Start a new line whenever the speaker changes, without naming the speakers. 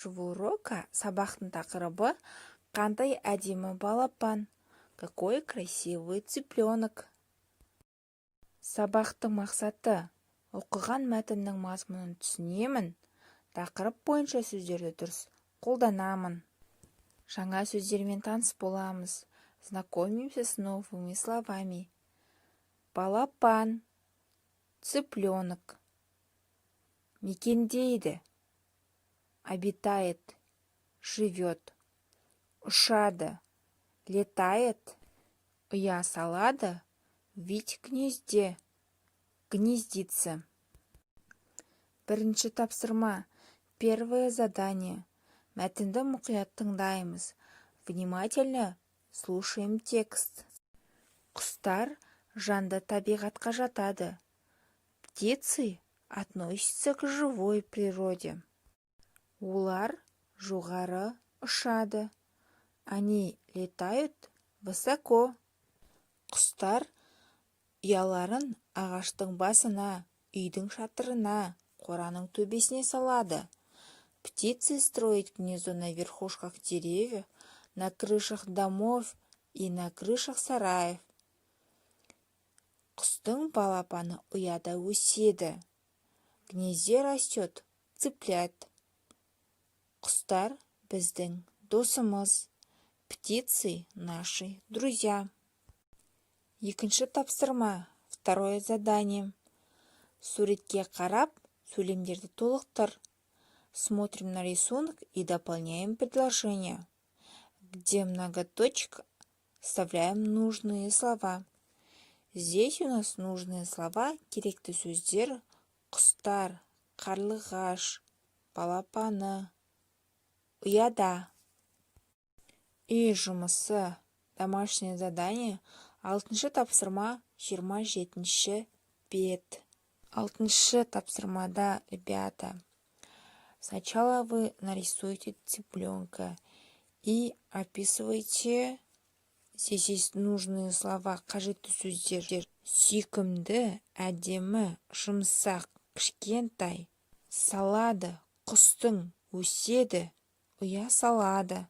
урока сабақтың тақырыбы «Қандай әдемі балапан! Какой красивый цыпленок!» Сабақтың мақсаты: оқыған мәтіннің мазмұнын түсінемін, тақырып бойынша сөздерді дұрыс қолданамын. Жаңа сөздермен таныс боламыз, знакомимся с новыми словами. Балапан, цыпленок. Мекендейді, обитает, живет. Ұшады, летает. Ұя салады, вить в гнезде, гнездится. Бірінші тапсырма, первое задание. Мәтінді мұқият тыңдаймыз. Внимательно слушаем текст. Құстар жанды табиғатқа жатады. Птицы относятся к живой природе. Олар жоғары ұшады. Они летают высоко. Құстар ұяларын ағаштың басына, үйдің шатырына, қораның төбесіне салады. Птицы строят гнездо на верхушках деревьев, на крышах домов и на крышах сараев. Құстың балапаны ұяда өседі. Гнезде растет цыплят. Құстар біздің досымыз. Птицы наши друзья. Екінші тапсырма, второе задание. Суретке қарап, сөйлемдерді толықтыр. Смотрим на рисунок и дополняем предложение. Где многоточек, вставляем нужные слова. Здесь у нас нужные слова, керекті сөздер: құстар, қарлығаш, балапаны, ұяда. Үй жұмысы, домашнее задание, 6-шы тапсырма, 27-ші бет. 6-шы тапсырмада, ребята, сначала вы нарисуйте цыпленка и описывайте. Здесь есть нужные слова, қажетті сөздер. Сүйкімді, әдемі, жұмсақ, кішкентай. Салады, құстың, өседі, ұя салады.